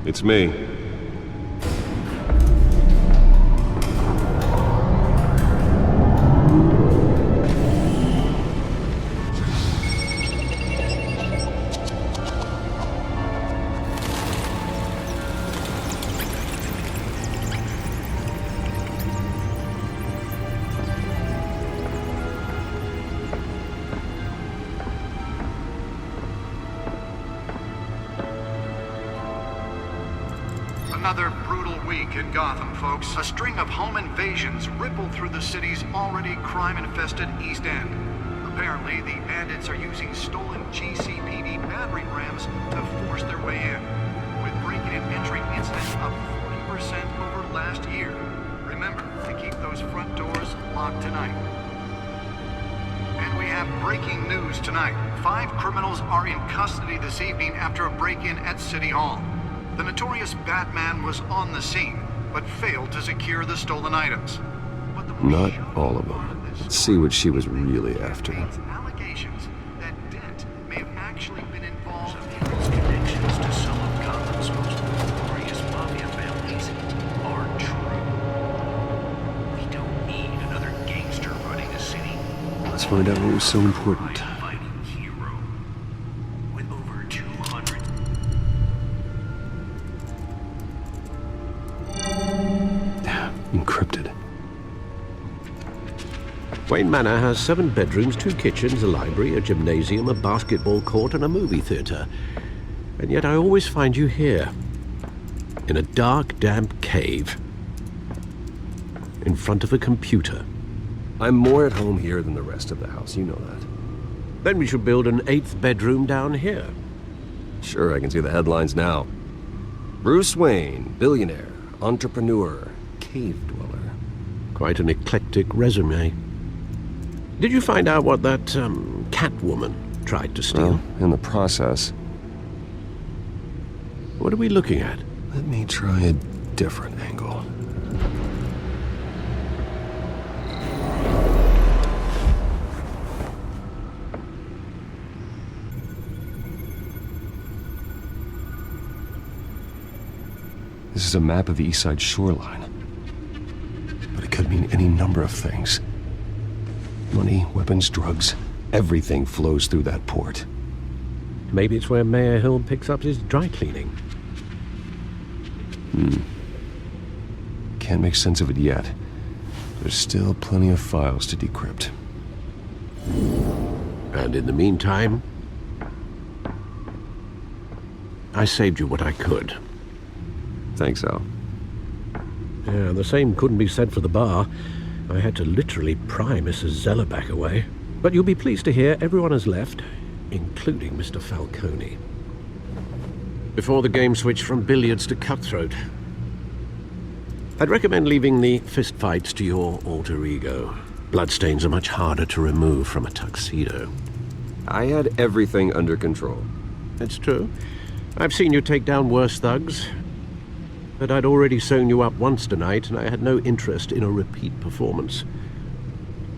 It's me. Another brutal week in Gotham, folks. A string of home invasions rippled through the city's already crime-infested East End. Apparently, the bandits are using stolen GCPD battering rams to force their way in, with breaking and entering incidents up 40% over last year. Remember to keep those front doors locked tonight. And we have breaking news tonight. 5 criminals are in custody this evening after a break-in at City Hall. The notorious Batman was on the scene, but failed to secure the stolen items. But the Not all of them. Let's see what she was really after. Allegations that Dent may have actually been involved in his connections to some of Gotham's most notorious mafia families are true. We don't need another gangster running the city. Let's find out what was so important. Fighting hero with over 200. Encrypted. Wayne Manor has 7 bedrooms, 2 kitchens, a library, a gymnasium, a basketball court, and a movie theater. And yet I always find you here, in a dark, damp cave, in front of a computer. I'm more at home here than the rest of the house, you know that. Then we should build an 8th bedroom down here. Sure, I can see the headlines now. Bruce Wayne, billionaire, entrepreneur, cave dweller. Quite an eclectic resume. Did you find out what that, Catwoman tried to steal? Well, in the process. What are we looking at? Let me try a different angle. This is a map of the East Side shoreline. But it could mean any number of things. Money, weapons, drugs, everything flows through that port. Maybe it's where Mayor Hill picks up his dry cleaning. Can't make sense of it yet. There's still plenty of files to decrypt. And in the meantime, I saved you what I could. Thanks, Al. Yeah, the same couldn't be said for the bar. I had to literally pry Mrs. Zeller back away. But you'll be pleased to hear everyone has left, including Mr. Falcone. Before the game switched from billiards to cutthroat. I'd recommend leaving the fistfights to your alter ego. Bloodstains are much harder to remove from a tuxedo. I had everything under control. It's true. I've seen you take down worse thugs. But I'd already sewn you up once tonight, and I had no interest in a repeat performance.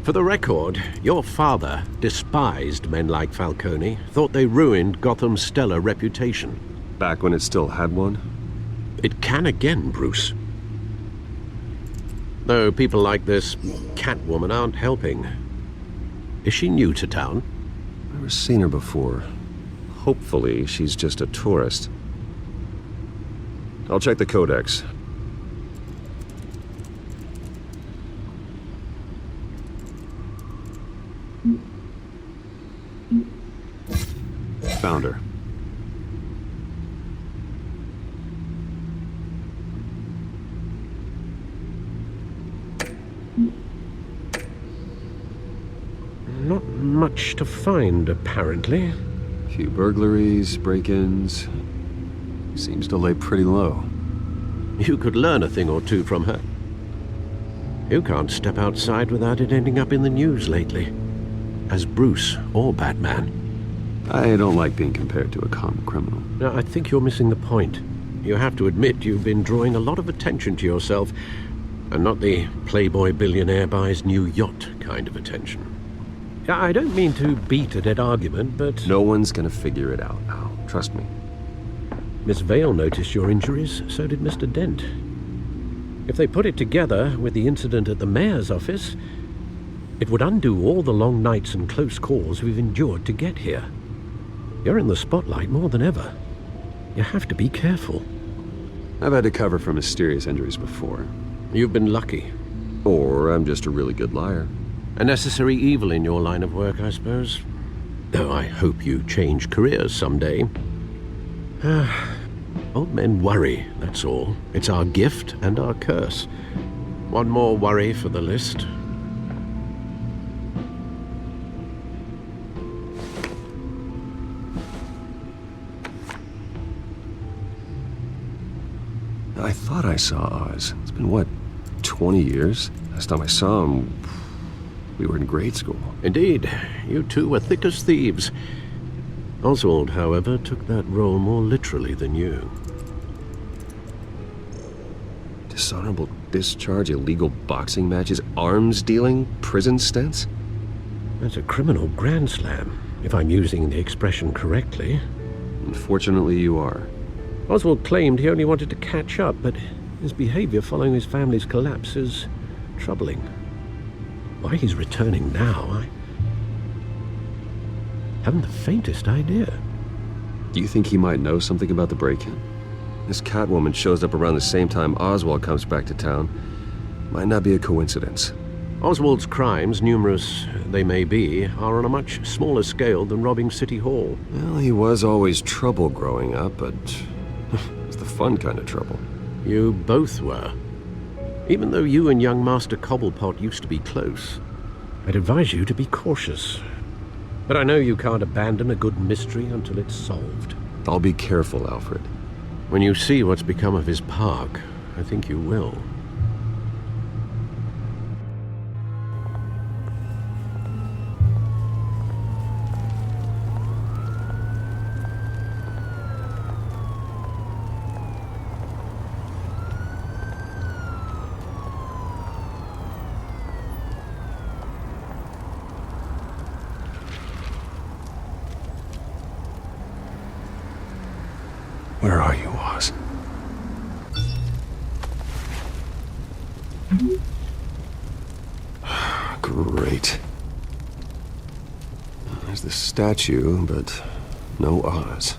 For the record, your father despised men like Falcone, thought they ruined Gotham's stellar reputation. Back when it still had one? It can again, Bruce. Though people like this Catwoman aren't helping. Is she new to town? Never seen her before. Hopefully, she's just a tourist. I'll check the codex. Found her. Not much to find, apparently. Few burglaries, break-ins. Seems to lay pretty low. You could learn a thing or two from her. You can't step outside without it ending up in the news lately. As Bruce or Batman. I don't like being compared to a common criminal. No, I think you're missing the point. You have to admit you've been drawing a lot of attention to yourself, and not the playboy billionaire buys new yacht kind of attention. I don't mean to beat a dead argument, but... No one's gonna figure it out, Al. Trust me. Miss Vale noticed your injuries, so did Mr. Dent. If they put it together with the incident at the mayor's office, it would undo all the long nights and close calls we've endured to get here. You're in the spotlight more than ever. You have to be careful. I've had to cover for mysterious injuries before. You've been lucky. Or I'm just a really good liar. A necessary evil in your line of work, I suppose. Though I hope you change careers someday. Old men worry, that's all. It's our gift and our curse. One more worry for the list. I thought I saw Oz. It's been, what, 20 years? Last time I saw him, we were in grade school. Indeed, you two were thick as thieves. Oswald, however, took that role more literally than you. Dishonorable discharge, illegal boxing matches, arms dealing, prison stints? That's a criminal grand slam, if I'm using the expression correctly. Unfortunately, you are. Oswald claimed he only wanted to catch up, but his behavior following his family's collapse is troubling. Why he's returning now, I haven't the faintest idea. Do you think he might know something about the break-in? This Catwoman shows up around the same time Oswald comes back to town. Might not be a coincidence. Oswald's crimes, numerous they may be, are on a much smaller scale than robbing City Hall. Well, he was always trouble growing up, but it was the fun kind of trouble. You both were. Even though you and young Master Cobblepot used to be close, I'd advise you to be cautious. But I know you can't abandon a good mystery until it's solved. I'll be careful, Alfred. When you see what's become of his park, I think you will. Where are you, Oz? Great. There's the statue, but no Oz.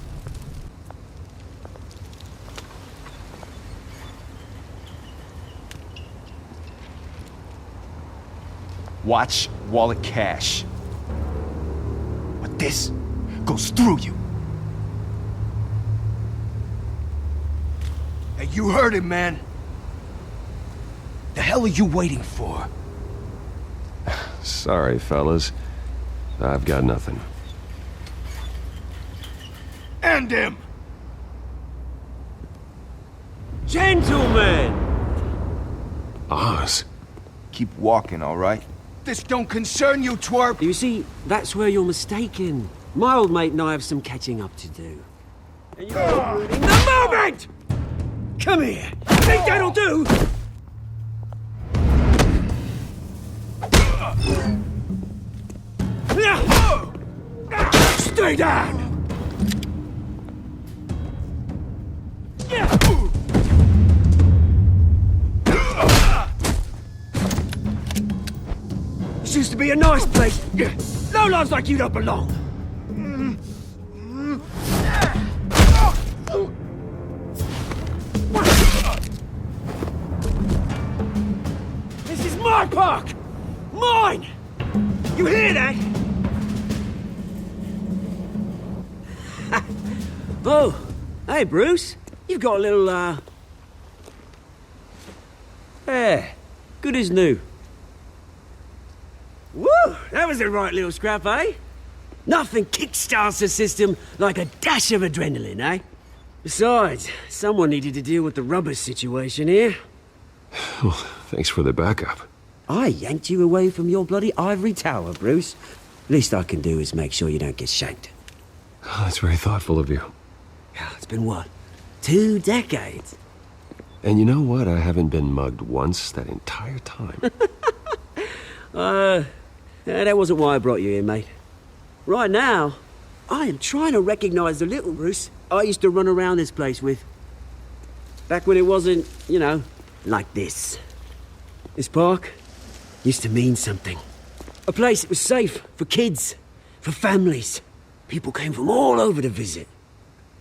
Watch wallet cash. But this goes through you. Hey, you heard it, man. The hell are you waiting for? Sorry, fellas. I've got nothing. End him! Gentlemen! Oz? Keep walking, all right? This don't concern you, twerp! You see, that's where you're mistaken. My old mate and I have some catching up to do. And you're ruining the moment! Come here! Think that'll do? Stay down! This used to be a nice place. No lives like you don't belong. This is my park! Mine! You hear that? Oh, hey Bruce. You've got a little, yeah, good as new. Woo! That was a right little scrap, eh? Nothing kickstarts the system like a dash of adrenaline, eh? Besides, someone needed to deal with the rubber situation here. Well, thanks for the backup. I yanked you away from your bloody ivory tower, Bruce. Least I can do is make sure you don't get shanked. Oh, that's very thoughtful of you. Yeah, it's been what? 2 decades? And you know what? I haven't been mugged once that entire time. Yeah, that wasn't why I brought you here, mate. Right now, I am trying to recognize the little Bruce I used to run around this place with. Back when it wasn't, you know, like this. This park used to mean something. A place that was safe for kids, for families. People came from all over to visit.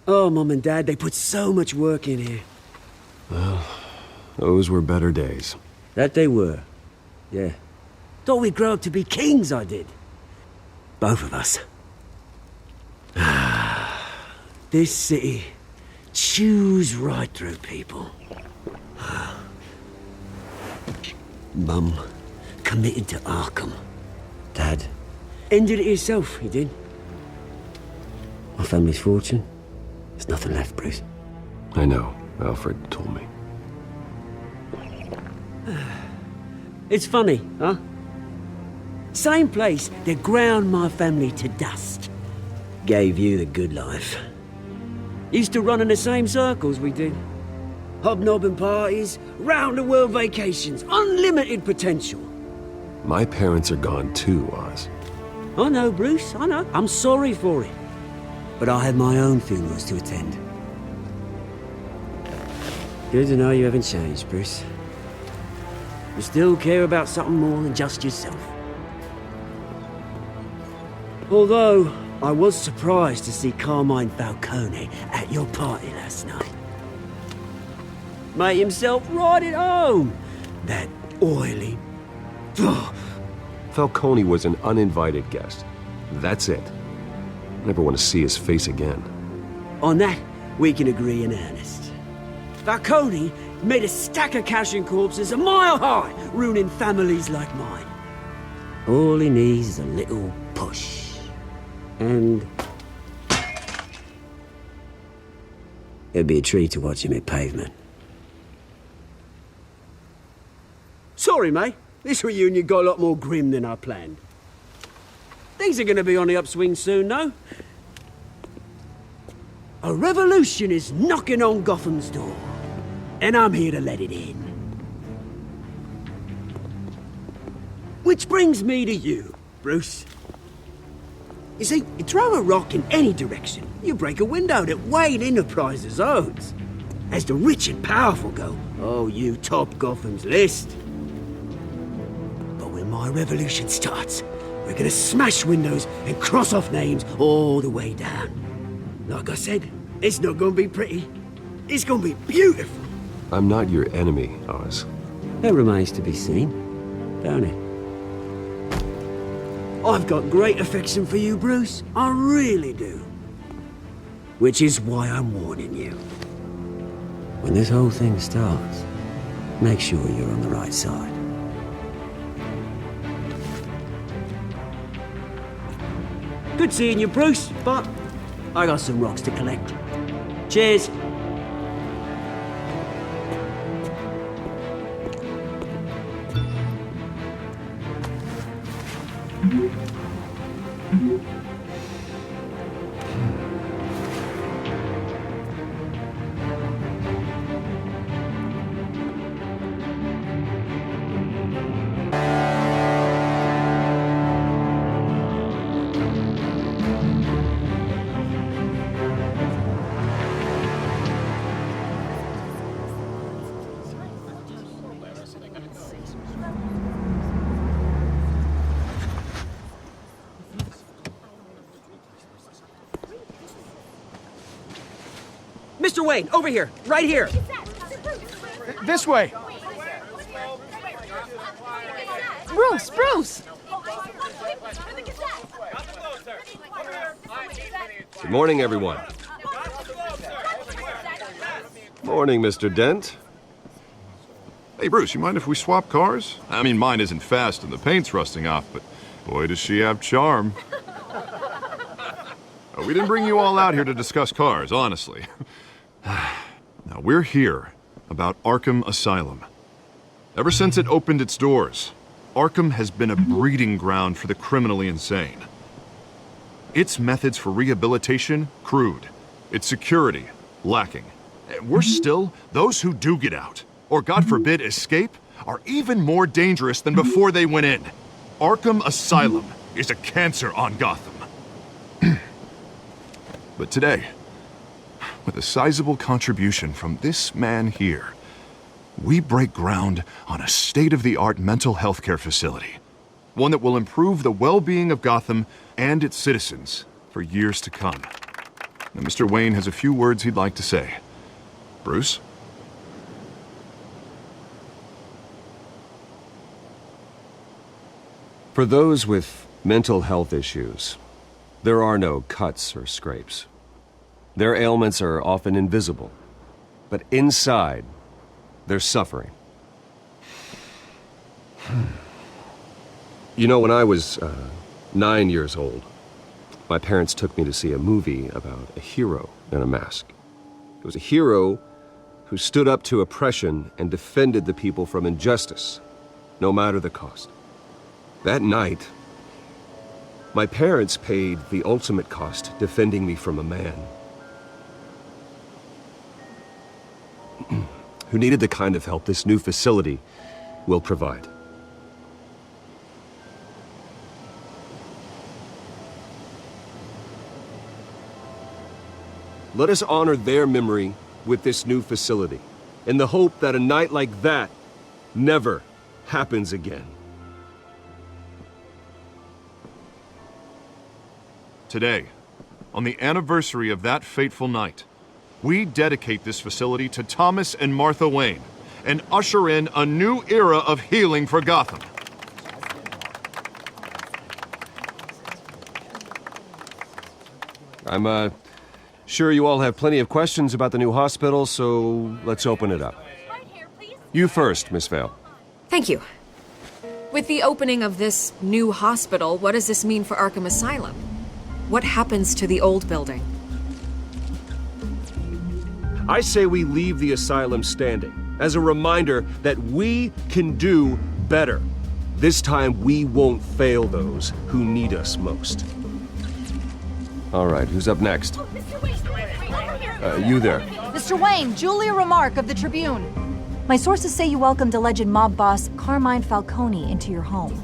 Oh, Mum and Dad, they put so much work in here. Well, those were better days. That they were. Yeah. Thought we'd grow up to be kings, I did. Both of us. This city chews right through people. Mum committed to Arkham. Dad ended it himself, he did. My family's fortune, there's nothing left, Bruce. I know. Alfred told me. It's funny, huh? Same place that ground my family to dust. Gave you the good life. Used to run in the same circles we did. Hobnobbing parties, round-the-world vacations, unlimited potential. My parents are gone too, Oz. I know, Bruce, I know. I'm sorry for it. But I had my own funerals to attend. Good to know you haven't changed, Bruce. You still care about something more than just yourself. Although, I was surprised to see Carmine Falcone at your party last night. Made himself right at home. That oily... Falcone was an uninvited guest. That's it. Never want to see his face again. On that, we can agree in earnest. Falcone made a stack of cashing corpses a mile high, ruining families like mine. All he needs is a little push. And... it'd be a treat to watch him hit pavement. Sorry, mate. This reunion got a lot more grim than I planned. Things are gonna be on the upswing soon, though. A revolution is knocking on Gotham's door. And I'm here to let it in. Which brings me to you, Bruce. You see, you throw a rock in any direction, you break a window that Wayne Enterprises owns. As the rich and powerful go, oh, you top Gotham's list. But when my revolution starts, we're gonna smash windows and cross off names all the way down. Like I said, it's not gonna be pretty. It's gonna be beautiful. I'm not your enemy, Oz. That remains to be seen, don't it? I've got great affection for you, Bruce. I really do. Which is why I'm warning you. When this whole thing starts, make sure you're on the right side. Good seeing you, Bruce, but I got some rocks to collect. Cheers. Mr. Wayne, over here, right here. This way. Bruce! Good morning, everyone. Morning, Mr. Dent. Hey, Bruce, you mind if we swap cars? I mean, mine isn't fast and the paint's rusting off, but boy, does she have charm. We didn't bring you all out here to discuss cars, honestly. Now, we're here about Arkham Asylum. Ever since it opened its doors, Arkham has been a breeding ground for the criminally insane. Its methods for rehabilitation, crude. Its security, lacking. Worse still, those who do get out, or God forbid escape, are even more dangerous than before they went in. Arkham Asylum is a cancer on Gotham. But today, with a sizable contribution from this man here, we break ground on a state-of-the-art mental health care facility. One that will improve the well-being of Gotham and its citizens for years to come. Now, Mr. Wayne has a few words he'd like to say. Bruce? For those with mental health issues, there are no cuts or scrapes. Their ailments are often invisible, but inside, they're suffering. You know, when I was 9 years old, my parents took me to see a movie about a hero in a mask. It was a hero who stood up to oppression and defended the people from injustice, no matter the cost. That night, my parents paid the ultimate cost defending me from a man who needed the kind of help this new facility will provide. Let us honor their memory with this new facility, in the hope that a night like that never happens again. Today, on the anniversary of that fateful night, we dedicate this facility to Thomas and Martha Wayne and usher in a new era of healing for Gotham. I'm sure you all have plenty of questions about the new hospital, so let's open it up. You first, Miss Vale. Thank you. With the opening of this new hospital, what does this mean for Arkham Asylum? What happens to the old building? I say we leave the asylum standing as a reminder that we can do better. This time we won't fail those who need us most. All right, who's up next? You there. Mr. Wayne, Julia Remark of the Tribune. My sources say you welcomed alleged mob boss Carmine Falcone into your home.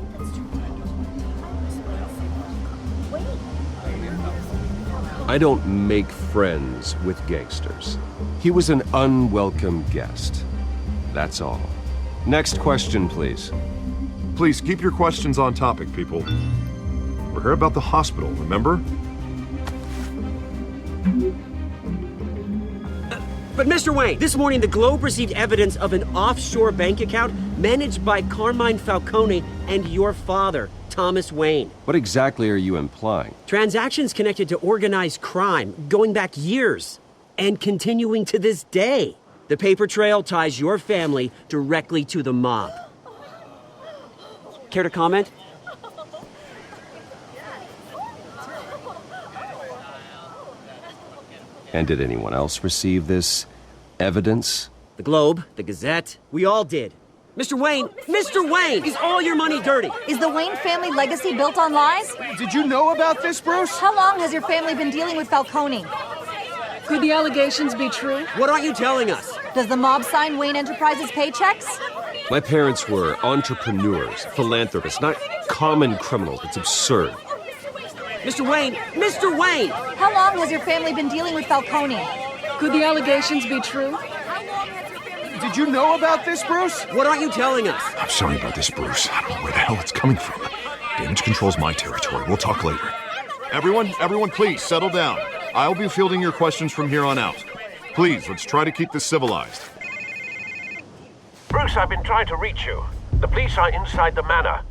I don't make friends with gangsters. He was an unwelcome guest. That's all. Next question, please. Please keep your questions on topic, people. We're here about the hospital, remember? But Mr. Wayne, this morning the Globe received evidence of an offshore bank account managed by Carmine Falcone and your father, Thomas Wayne. What exactly are you implying? Transactions connected to organized crime going back years and continuing to this day. The paper trail ties your family directly to the mob. Care to comment? And did anyone else receive this evidence? The Globe, the Gazette, we all did. Mr. Wayne, is all your money dirty? Is the Wayne family legacy built on lies? Did you know about this, Bruce? How long has your family been dealing with Falcone? Could the allegations be true? What aren't you telling us? Does the mob sign Wayne Enterprises paychecks? My parents were entrepreneurs, philanthropists, not common criminals. It's absurd. Mr. Wayne! How long has your family been dealing with Falcone? Could the allegations be true? Did you know about this, Bruce? What aren't you telling us? I'm sorry about this, Bruce. I don't know where the hell it's coming from. Damage control's my territory. We'll talk later. Everyone, please, settle down. I'll be fielding your questions from here on out. Please, let's try to keep this civilized. Bruce, I've been trying to reach you. The police are inside the manor.